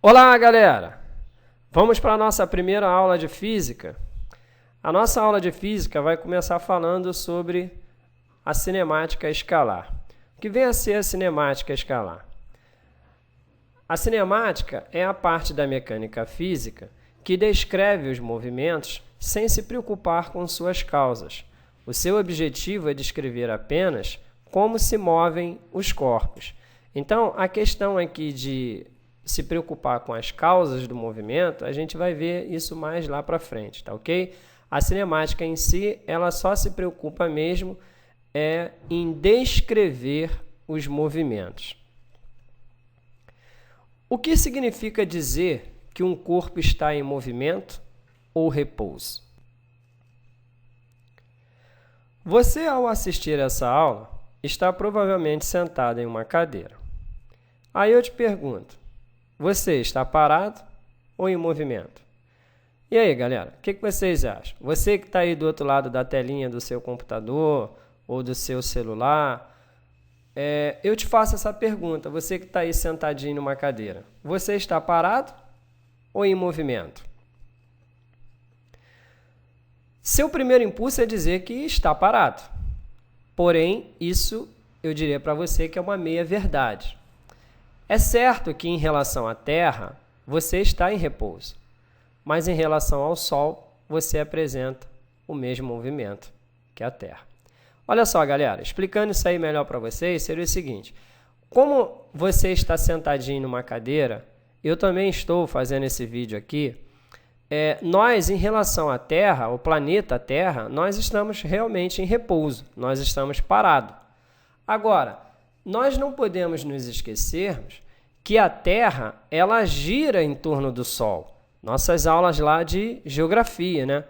Olá, galera! Vamos para a nossa primeira aula de física. A nossa aula de física vai começar falando sobre a cinemática escalar. O que vem a ser a cinemática escalar? A cinemática é a parte da mecânica física que descreve os movimentos sem se preocupar com suas causas. O seu objetivo é descrever apenas como se movem os corpos. Então, a questão aqui de se preocupar com as causas do movimento, a gente vai ver isso mais lá para frente, tá ok? A cinemática em si, ela só se preocupa mesmo em descrever os movimentos. O que significa dizer que um corpo está em movimento ou repouso? Você, ao assistir essa aula, está provavelmente sentado em uma cadeira. Aí eu te pergunto, você está parado ou em movimento? E aí, galera, o que vocês acham? Você que está aí do outro lado da telinha do seu computador ou do seu celular, eu te faço essa pergunta, você que está aí sentadinho numa cadeira, você está parado ou em movimento? Seu primeiro impulso é dizer que está parado. Porém, isso eu diria para você que é uma meia-verdade. É certo que em relação à Terra, você está em repouso, mas em relação ao Sol, você apresenta o mesmo movimento que a Terra. Olha só, galera, explicando isso aí melhor para vocês, seria o seguinte, como você está sentadinho numa cadeira, eu também estou fazendo esse vídeo aqui, nós, em relação à Terra, o planeta Terra, nós estamos realmente em repouso, nós estamos parados. Agora, nós não podemos nos esquecermos que a Terra, ela gira em torno do Sol. Nossas aulas lá de geografia, né?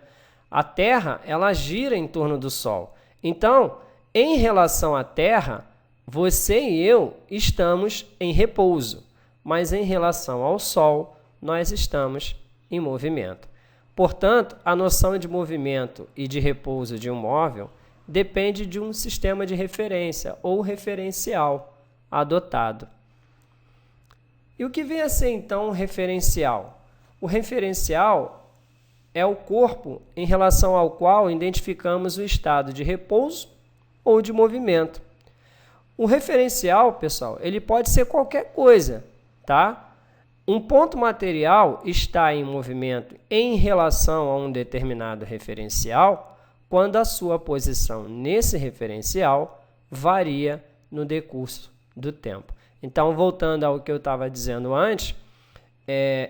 A Terra, ela gira em torno do Sol. Então, em relação à Terra, você e eu estamos em repouso, mas em relação ao Sol, nós estamos em movimento. Portanto, a noção de movimento e de repouso de um móvel depende de um sistema de referência ou referencial adotado. E o que vem a ser, então, um referencial? O referencial é o corpo em relação ao qual identificamos o estado de repouso ou de movimento. O referencial, pessoal, ele pode ser qualquer coisa, tá? Um ponto material está em movimento em relação a um determinado referencial quando a sua posição nesse referencial varia no decurso do tempo. Então, voltando ao que eu estava dizendo antes,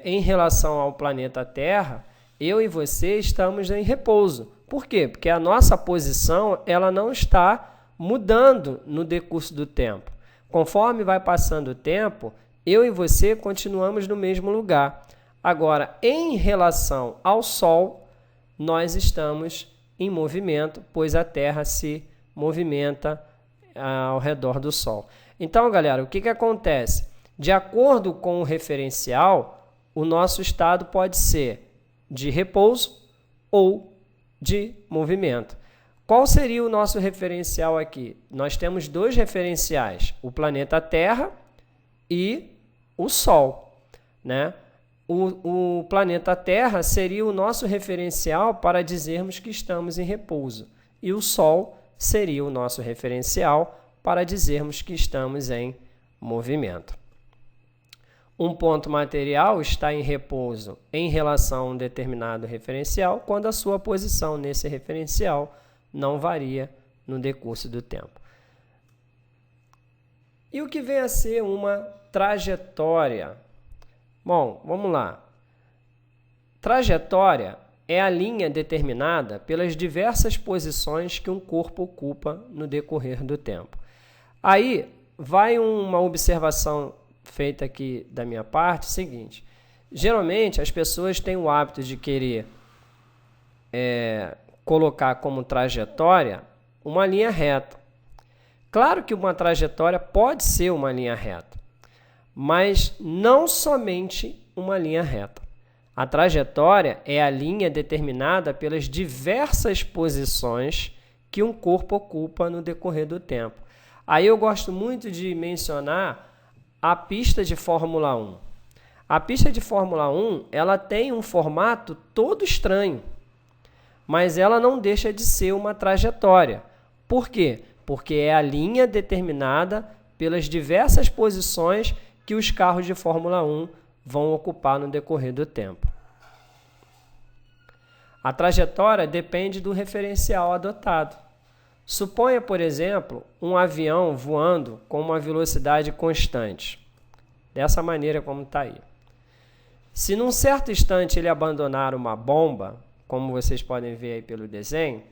em relação ao planeta Terra, eu e você estamos em repouso. Por quê? Porque a nossa posição ela não está mudando no decurso do tempo. Conforme vai passando o tempo, eu e você continuamos no mesmo lugar. Agora, em relação ao Sol, nós estamos em movimento, pois a Terra se movimenta ao redor do Sol. Então, galera, o que acontece? De acordo com o referencial, o nosso estado pode ser de repouso ou de movimento. Qual seria o nosso referencial aqui? Nós temos dois referenciais, o planeta Terra e o Sol, né? O planeta Terra seria o nosso referencial para dizermos que estamos em repouso. E o Sol seria o nosso referencial para dizermos que estamos em movimento. Um ponto material está em repouso em relação a um determinado referencial quando a sua posição nesse referencial não varia no decurso do tempo. E o que vem a ser uma trajetória? Bom, vamos lá. Trajetória é a linha determinada pelas diversas posições que um corpo ocupa no decorrer do tempo. Aí vai uma observação feita aqui da minha parte, seguinte. Geralmente as pessoas têm o hábito de querer colocar como trajetória uma linha reta. Claro que uma trajetória pode ser uma linha reta, mas não somente uma linha reta. A trajetória é a linha determinada pelas diversas posições que um corpo ocupa no decorrer do tempo. Aí eu gosto muito de mencionar a pista de Fórmula 1. A pista de Fórmula 1, ela tem um formato todo estranho, mas ela não deixa de ser uma trajetória. Por quê? Porque é a linha determinada pelas diversas posições que os carros de Fórmula 1 vão ocupar no decorrer do tempo. A trajetória depende do referencial adotado. Suponha, por exemplo, um avião voando com uma velocidade constante, dessa maneira como está aí. Se num certo instante ele abandonar uma bomba, como vocês podem ver aí pelo desenho,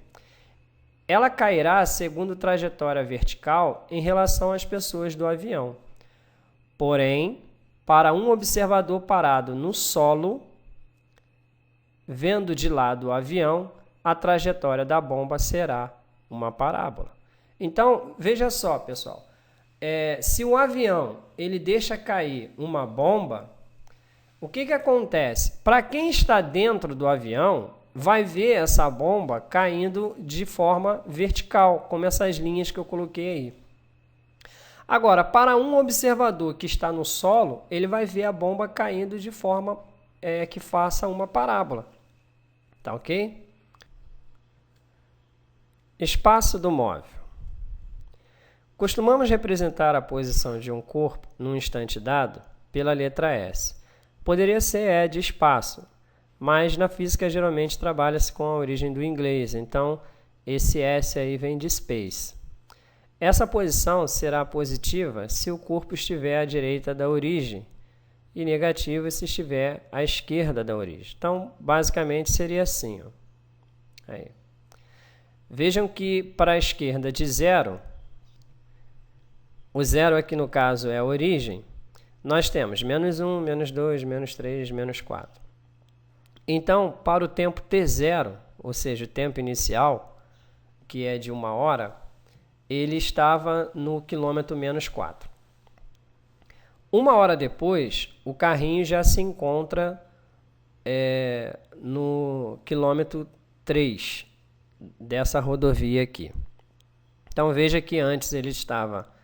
ela cairá segundo trajetória vertical em relação às pessoas do avião. Porém, para um observador parado no solo, vendo de lado o avião, a trajetória da bomba será uma parábola. Então, veja só, pessoal, se um avião ele deixa cair uma bomba, o que acontece? Para quem está dentro do avião, vai ver essa bomba caindo de forma vertical, como essas linhas que eu coloquei aí. Agora, para um observador que está no solo, ele vai ver a bomba caindo de forma que faça uma parábola. Tá ok? Espaço do móvel. Costumamos representar a posição de um corpo num instante dado pela letra S. Poderia ser E de espaço, mas na física geralmente trabalha-se com a origem do inglês, então esse S aí vem de space. Essa posição será positiva se o corpo estiver à direita da origem e negativa se estiver à esquerda da origem. Então, basicamente seria assim. Ó. Aí. Vejam que para a esquerda de 0, o 0 aqui no caso é a origem, nós temos menos 1, menos 2, menos 3, menos 4. Então, para o tempo t0, ou seja, o tempo inicial, que é de 1 hora, ele estava no quilômetro menos 4. 1 hora depois, o carrinho já se encontra no quilômetro 3 dessa rodovia aqui. Então, veja que antes ele estava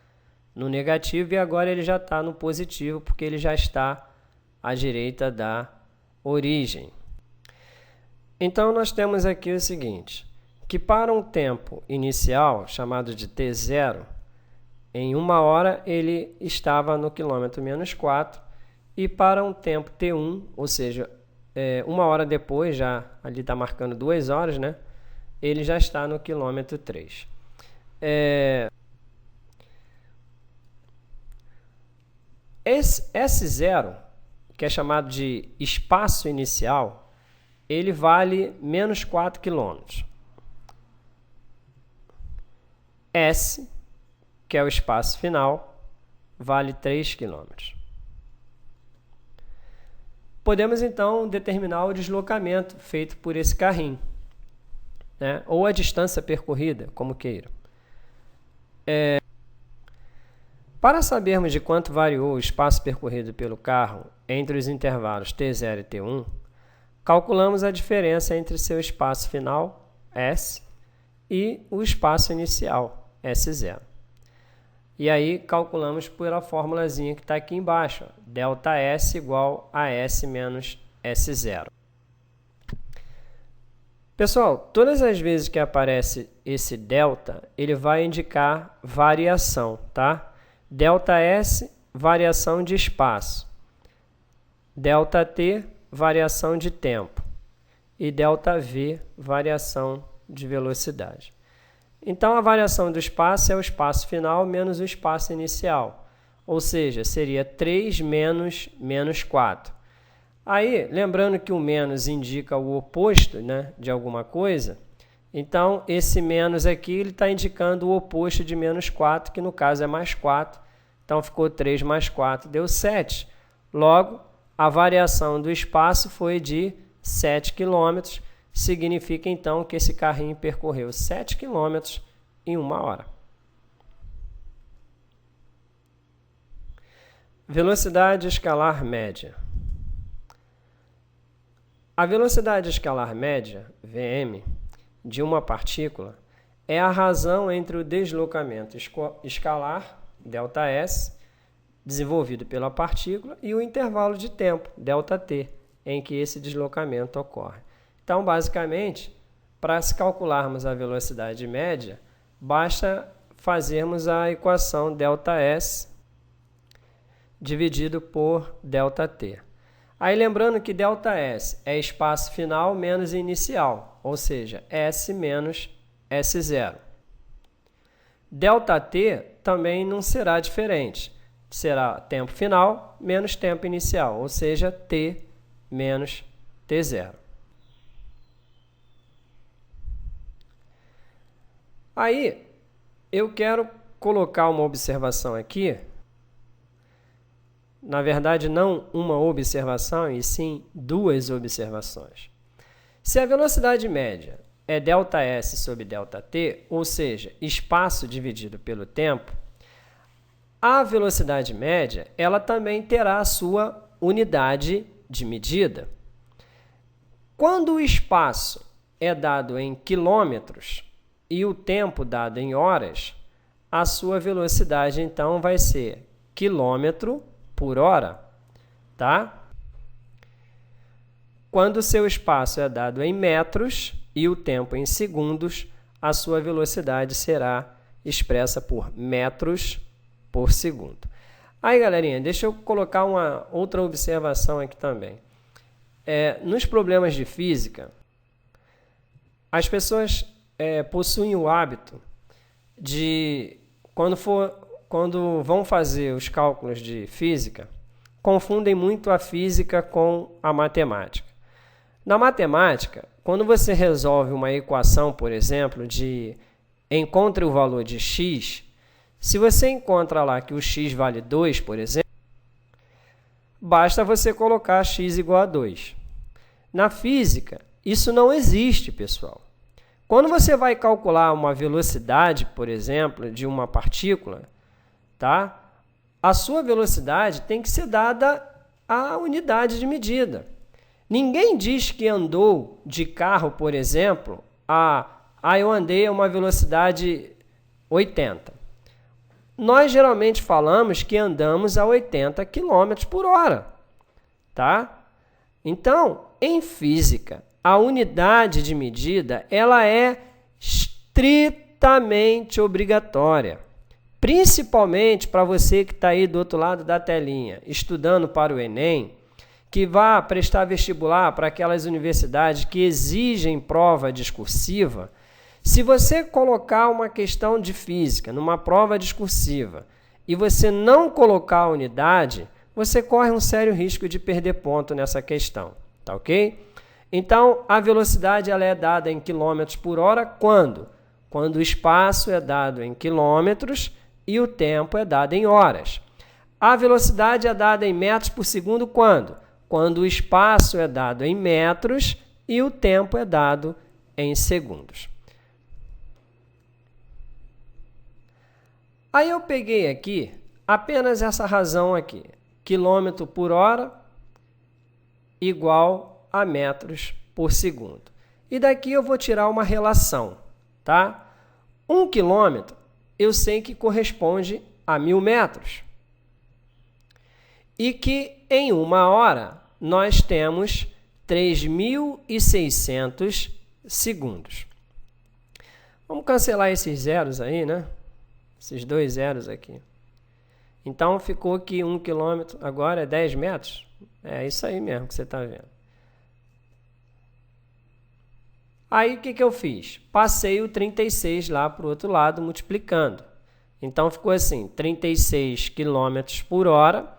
no negativo e agora ele já está no positivo, porque ele já está à direita da origem. Então, nós temos aqui o seguinte, que para um tempo inicial, chamado de t0, em 1 hora ele estava no quilômetro menos 4, e para um tempo t1, ou seja, 1 hora depois, já ali está marcando 2 horas, né? Ele já está no quilômetro 3. Esse S0, que é chamado de espaço inicial, ele vale menos 4 km. S, que é o espaço final, vale 3 km. Podemos, então, determinar o deslocamento feito por esse carrinho, né? Ou a distância percorrida, como queira. Para sabermos de quanto variou o espaço percorrido pelo carro entre os intervalos t0 e t1, calculamos a diferença entre seu espaço final, S, e o espaço inicial, S0. E aí calculamos pela formulazinha que está aqui embaixo, ΔS igual a S menos S0. Pessoal, todas as vezes que aparece esse delta, ele vai indicar variação, tá? ΔS, variação de espaço. ΔT, variação de tempo. E ΔV, variação de velocidade. Então, a variação do espaço é o espaço final menos o espaço inicial. Ou seja, seria 3 menos 4. Aí, lembrando que o menos indica o oposto, né, de alguma coisa, então esse menos aqui ele está indicando o oposto de menos 4, que no caso é mais 4. Então, ficou 3 mais 4, deu 7. Logo, a variação do espaço foi de 7 km. Significa, então, que esse carrinho percorreu 7 km em 1 hora. Velocidade escalar média. A velocidade escalar média, Vm, de uma partícula é a razão entre o deslocamento escalar, ΔS, desenvolvido pela partícula, e o intervalo de tempo, ΔT, em que esse deslocamento ocorre. Então, basicamente, para se calcularmos a velocidade média, basta fazermos a equação ΔS dividido por ΔT. Aí lembrando que ΔS é espaço final menos inicial, ou seja, S menos S0. ΔT também não será diferente, será tempo final menos tempo inicial, ou seja, T menos T0. Aí, eu quero colocar uma observação aqui, na verdade não uma observação, e sim duas observações. Se a velocidade média é ΔS sobre ΔT, ou seja, espaço dividido pelo tempo, a velocidade média ela também terá a sua unidade de medida. Quando o espaço é dado em quilômetros e o tempo dado em horas, a sua velocidade então vai ser quilômetro por hora, tá? Quando o seu espaço é dado em metros e o tempo em segundos, a sua velocidade será expressa por metros por segundo. Aí, galerinha, deixa eu colocar uma outra observação aqui também. Nos problemas de física, as pessoas possuem o hábito de, quando vão fazer os cálculos de física, confundem muito a física com a matemática. Na matemática, quando você resolve uma equação, por exemplo, de encontre o valor de x, se você encontra lá que o x vale 2, por exemplo, basta você colocar x igual a 2. Na física, isso não existe, pessoal. Quando você vai calcular uma velocidade, por exemplo, de uma partícula, tá? A sua velocidade tem que ser dada à unidade de medida. Ninguém diz que andou de carro, por exemplo, eu andei a uma velocidade 80. Nós geralmente falamos que andamos a 80 km por hora, tá? Então, em física, a unidade de medida ela é estritamente obrigatória, principalmente para você que está aí do outro lado da telinha, estudando para o Enem, que vá prestar vestibular para aquelas universidades que exigem prova discursiva. Se você colocar uma questão de física numa prova discursiva e você não colocar a unidade, você corre um sério risco de perder ponto nessa questão, tá ok? Então, a velocidade ela é dada em quilômetros por hora quando? Quando o espaço é dado em quilômetros e o tempo é dado em horas. A velocidade é dada em metros por segundo quando? Quando o espaço é dado em metros e o tempo é dado em segundos. Aí eu peguei aqui apenas essa razão aqui, quilômetro por hora igual a metros por segundo. E daqui eu vou tirar uma relação, tá? 1 quilômetro eu sei que corresponde a 1000 metros. E que em 1 hora nós temos 3.600 segundos. Vamos cancelar esses zeros aí, né? Esses 2 zeros aqui. Então, ficou que 1 quilômetro agora é 10 metros. É isso aí mesmo que você está vendo. Aí, o que eu fiz? Passei o 36 lá para o outro lado, multiplicando. Então, ficou assim, 36 km por hora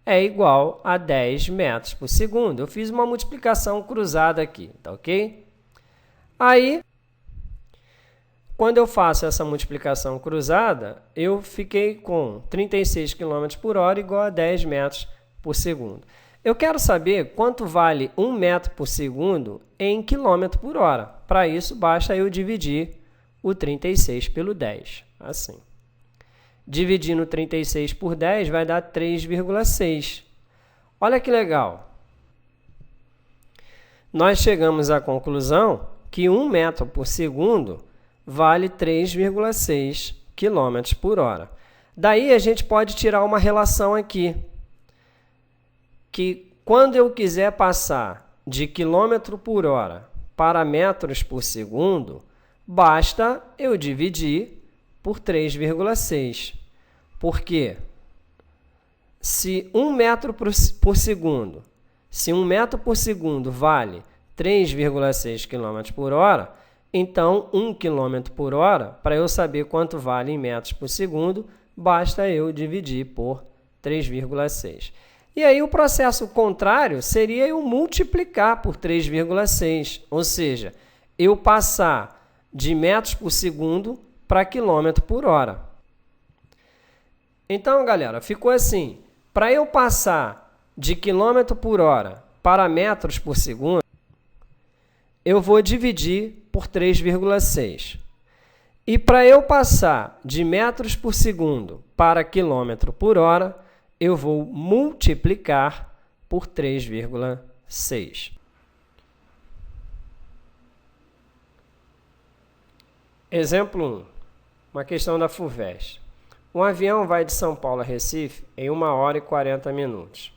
é igual a 10 metros por segundo. Eu fiz uma multiplicação cruzada aqui, tá ok? Aí, quando eu faço essa multiplicação cruzada, eu fiquei com 36 km por hora igual a 10 metros por segundo. Eu quero saber quanto vale 1 metro por segundo em quilômetro por hora. Para isso, basta eu dividir o 36 pelo 10, assim. Dividindo 36 por 10 vai dar 3,6. Olha que legal. Nós chegamos à conclusão que 1 metro por segundo vale 3,6 km por hora. Daí a gente pode tirar uma relação aqui, que quando eu quiser passar de quilômetro por hora para metros por segundo, basta eu dividir por 3,6. Por quê? Se 1 metro por segundo, se 1 metro por segundo vale 3,6 km por hora, então 1 km por hora, para eu saber quanto vale em metros por segundo, basta eu dividir por 3,6. E aí o processo contrário seria eu multiplicar por 3,6, ou seja, eu passar de metros por segundo para quilômetro por hora. Então, galera, ficou assim. Para eu passar de quilômetro por hora para metros por segundo, eu vou dividir por 3,6. E para eu passar de metros por segundo para quilômetro por hora, eu vou multiplicar por 3,6. Exemplo 1. Uma questão da FUVEST. Um avião vai de São Paulo a Recife em 1 hora e 40 minutos.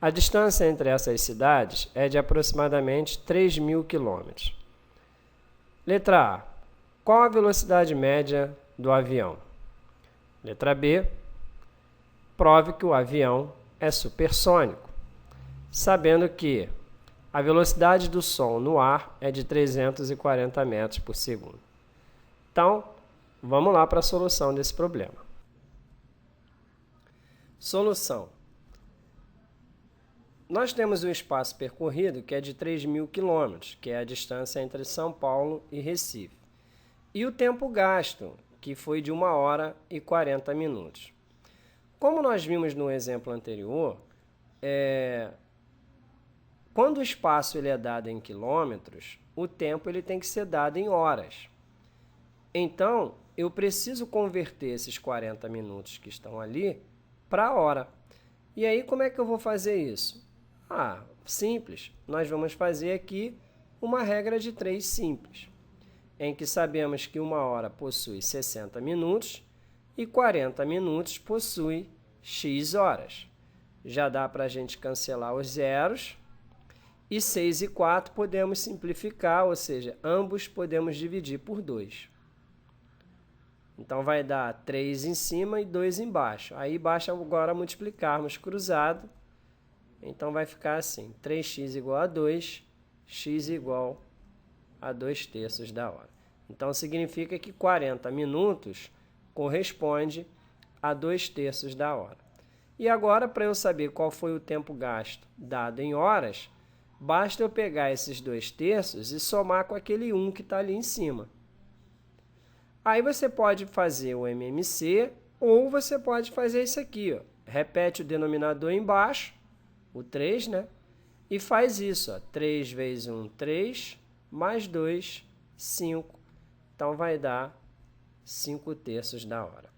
A distância entre essas cidades é de aproximadamente 3.000 km. Letra A. Qual a velocidade média do avião? Letra B. Prove que o avião é supersônico, sabendo que a velocidade do som no ar é de 340 metros por segundo. Então, vamos lá para a solução desse problema. Solução. Nós temos um espaço percorrido que é de 3.000 km, que é a distância entre São Paulo e Recife. E o tempo gasto, que foi de 1 hora e 40 minutos. Como nós vimos no exemplo anterior, quando o espaço ele é dado em quilômetros, o tempo ele tem que ser dado em horas. Então, eu preciso converter esses 40 minutos que estão ali para hora. E aí, como é que eu vou fazer isso? Simples. Nós vamos fazer aqui uma regra de 3 simples, em que sabemos que 1 hora possui 60 minutos e 40 minutos possui x horas. Já dá para a gente cancelar os zeros. E 6 e 4 podemos simplificar, ou seja, ambos podemos dividir por 2. Então, vai dar 3 em cima e 2 embaixo. Aí, basta agora multiplicarmos cruzado. Então, vai ficar assim, 3x igual a 2, x igual a 2/3 da hora. Então, significa que 40 minutos corresponde a 2/3 da hora. E agora, para eu saber qual foi o tempo gasto dado em horas, basta eu pegar esses 2/3 e somar com aquele 1 que está ali em cima. Aí você pode fazer o MMC ou você pode fazer isso aqui. Repete o denominador embaixo, o 3, né? E faz isso. 3 vezes 1, 3, mais 2, 5. Então, vai dar 5/3 da hora.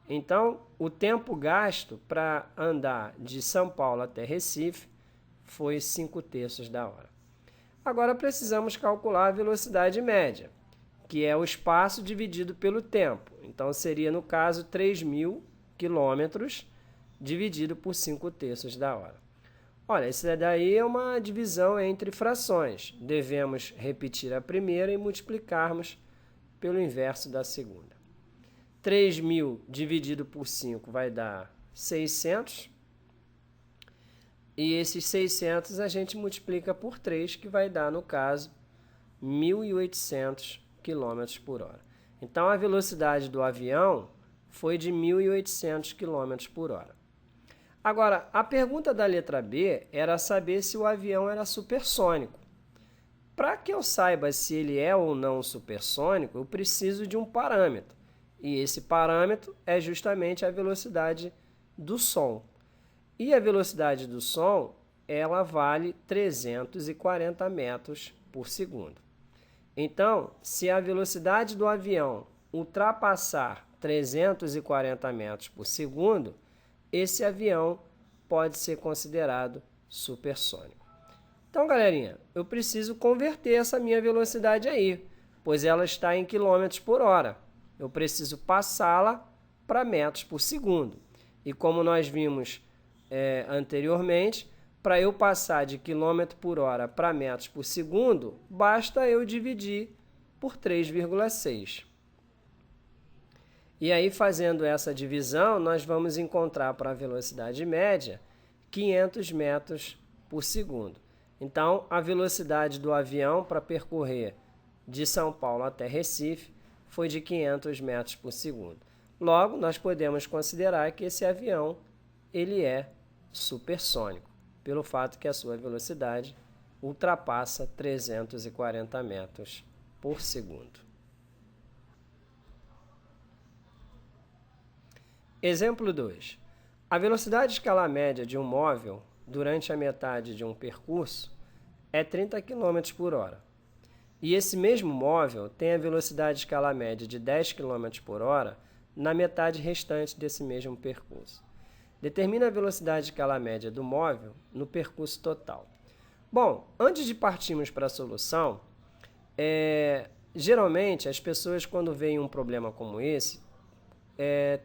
Então, o tempo gasto para andar de São Paulo até Recife foi 5/3 da hora. Agora, precisamos calcular a velocidade média, que é o espaço dividido pelo tempo. Então, seria, no caso, 3.000 km dividido por 5/3 da hora. Olha, isso daí é uma divisão entre frações. Devemos repetir a primeira e multiplicarmos pelo inverso da segunda. 3.000 dividido por 5 vai dar 600. E esses 600 a gente multiplica por 3, que vai dar, no caso, 1.800 km por hora. Então, a velocidade do avião foi de 1.800 km por hora. Agora, a pergunta da letra B era saber se o avião era supersônico. Para que eu saiba se ele é ou não supersônico, eu preciso de um parâmetro. E esse parâmetro é justamente a velocidade do som. E a velocidade do som, ela vale 340 metros por segundo. Então, se a velocidade do avião ultrapassar 340 metros por segundo, esse avião pode ser considerado supersônico. Então, galerinha, eu preciso converter essa minha velocidade aí, pois ela está em quilômetros por hora. Eu preciso passá-la para metros por segundo. E como nós vimos anteriormente, para eu passar de quilômetro por hora para metros por segundo, basta eu dividir por 3,6. E aí, fazendo essa divisão, nós vamos encontrar para a velocidade média 500 metros por segundo. Então, a velocidade do avião para percorrer de São Paulo até Recife foi de 500 metros por segundo. Logo, nós podemos considerar que esse avião ele é supersônico, pelo fato que a sua velocidade ultrapassa 340 metros por segundo. Exemplo 2. A velocidade escalar média de um móvel durante a metade de um percurso é 30 km por hora. E esse mesmo móvel tem a velocidade escalar média de 10 km por hora na metade restante desse mesmo percurso. Determina a velocidade escalar média do móvel no percurso total. Bom, antes de partirmos para a solução, geralmente as pessoas, quando veem um problema como esse,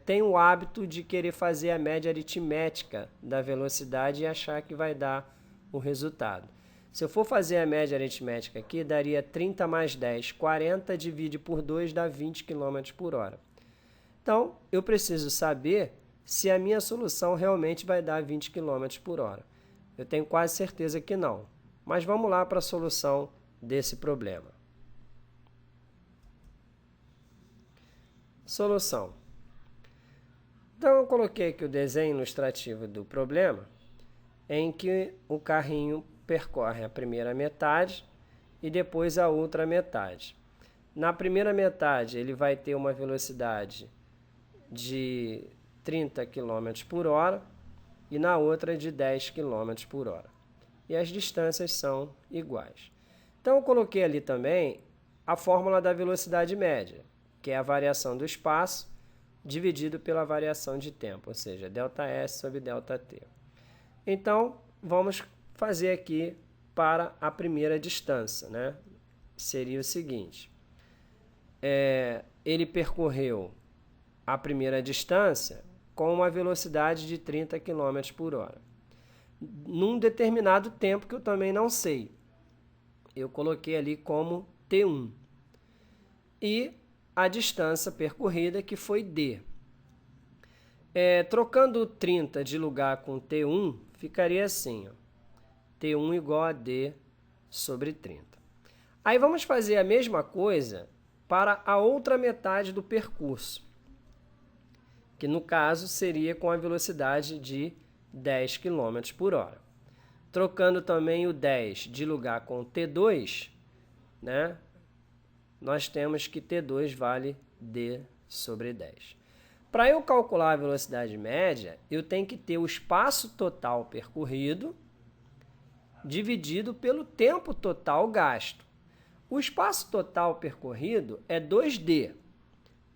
têm o hábito de querer fazer a média aritmética da velocidade e achar que vai dar o resultado. Se eu for fazer a média aritmética aqui, daria 30 mais 10, 40, divide por 2, dá 20 km por hora. Então, eu preciso saber se a minha solução realmente vai dar 20 km por hora. Eu tenho quase certeza que não. Mas vamos lá para a solução desse problema. Solução. Então, eu coloquei aqui o desenho ilustrativo do problema, em que o carrinho percorre a primeira metade e depois a outra metade. Na primeira metade, ele vai ter uma velocidade de 30 km por hora e na outra de 10 km por hora. E as distâncias são iguais. Então, eu coloquei ali também a fórmula da velocidade média, que é a variação do espaço dividido pela variação de tempo, ou seja, ΔS sobre ΔT. Então, vamos fazer aqui para a primeira distância, né? Seria o seguinte, ele percorreu a primeira distância com uma velocidade de 30 km por hora, num determinado tempo que eu também não sei. Eu coloquei ali como T1. E a distância percorrida, que foi D. Trocando 30 de lugar com T1, ficaria assim, ó, T1 igual a D sobre 30. Aí vamos fazer a mesma coisa para a outra metade do percurso, que no caso seria com a velocidade de 10 km por hora. Trocando também o 10 de lugar com T2, né? Nós temos que T2 vale D sobre 10. Para eu calcular a velocidade média, eu tenho que ter o espaço total percorrido dividido pelo tempo total gasto. O espaço total percorrido é 2D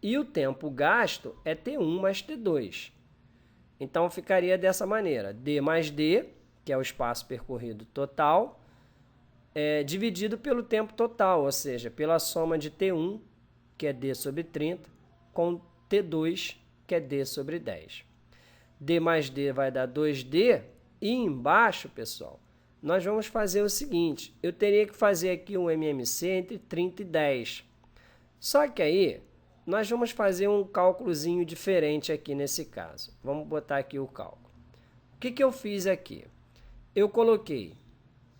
e o tempo gasto é T1 mais T2. Então, ficaria dessa maneira, D mais D, que é o espaço percorrido total, dividido pelo tempo total, ou seja, pela soma de T1, que é D sobre 30, com T2, que é D sobre 10. D mais D vai dar 2D, e embaixo, pessoal, nós vamos fazer o seguinte, eu teria que fazer aqui um MMC entre 30 e 10. Só que aí, nós vamos fazer um cálculozinho diferente aqui nesse caso. Vamos botar aqui o cálculo. O que eu fiz aqui? Eu coloquei,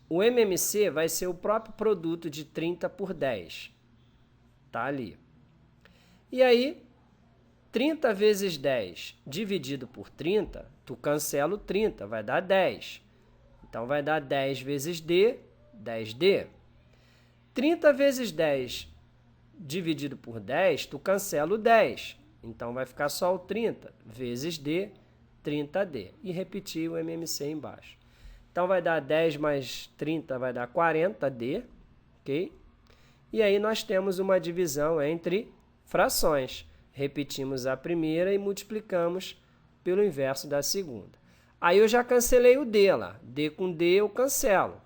o MMC vai ser o próprio produto de 30 por 10. Tá ali. E aí, 30 vezes 10 dividido por 30, tu cancela o 30, vai dar 10. Então, vai dar 10 vezes D, 10D. 30 vezes 10 dividido por 10, tu cancela o 10. Então, vai ficar só o 30 vezes D, 30D. E repetir o MMC embaixo. Então, vai dar 10 mais 30, vai dar 40D, ok? E aí, nós temos uma divisão entre frações. Repetimos a primeira e multiplicamos pelo inverso da segunda. Aí, eu já cancelei o D lá. D com D eu cancelo.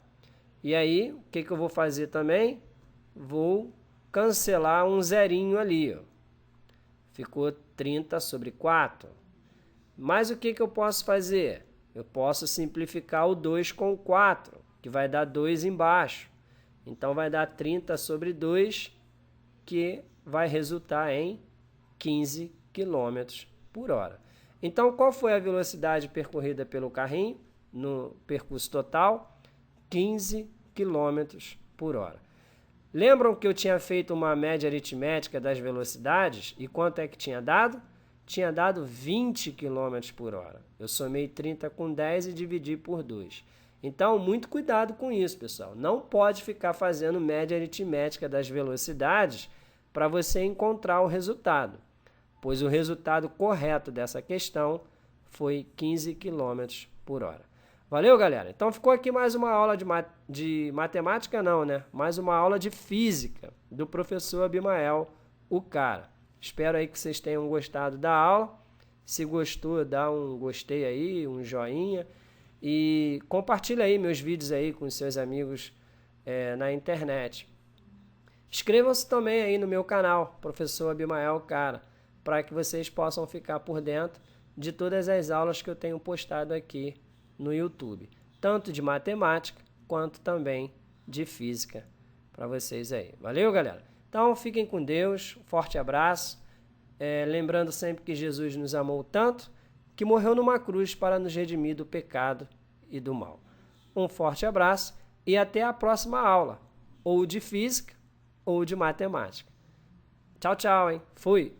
E aí, o que eu vou fazer também? Vou cancelar um zerinho ali, ó. ficou 30 sobre 4. Mas o que eu posso fazer? Eu posso simplificar o 2 com o 4, que vai dar 2 embaixo. Então, vai dar 30 sobre 2, que vai resultar em 15 km por hora. Então, qual foi a velocidade percorrida pelo carrinho no percurso total? 15 km por hora. Lembram que eu tinha feito uma média aritmética das velocidades? E quanto é que tinha dado? Tinha dado 20 km por hora. Eu somei 30 com 10 e dividi por 2. Então, muito cuidado com isso, pessoal. Não pode ficar fazendo média aritmética das velocidades para você encontrar o resultado, pois o resultado correto dessa questão foi 15 km por hora. Valeu, galera? Então, ficou aqui mais uma aula de matemática, não, né? Mais uma aula de física do professor Abimael, o cara. Espero aí que vocês tenham gostado da aula. Se gostou, dá um gostei aí, um joinha. E compartilha aí meus vídeos aí com seus amigos na internet. Inscrevam-se também aí no meu canal, Professor Abimael Cara, para que vocês possam ficar por dentro de todas as aulas que eu tenho postado aqui no YouTube, tanto de matemática quanto também de física para vocês aí. Valeu, galera? Então, fiquem com Deus, forte abraço. Lembrando sempre que Jesus nos amou tanto que morreu numa cruz para nos redimir do pecado e do mal. Um forte abraço e até a próxima aula, ou de física ou de matemática. Tchau, tchau, hein? Fui!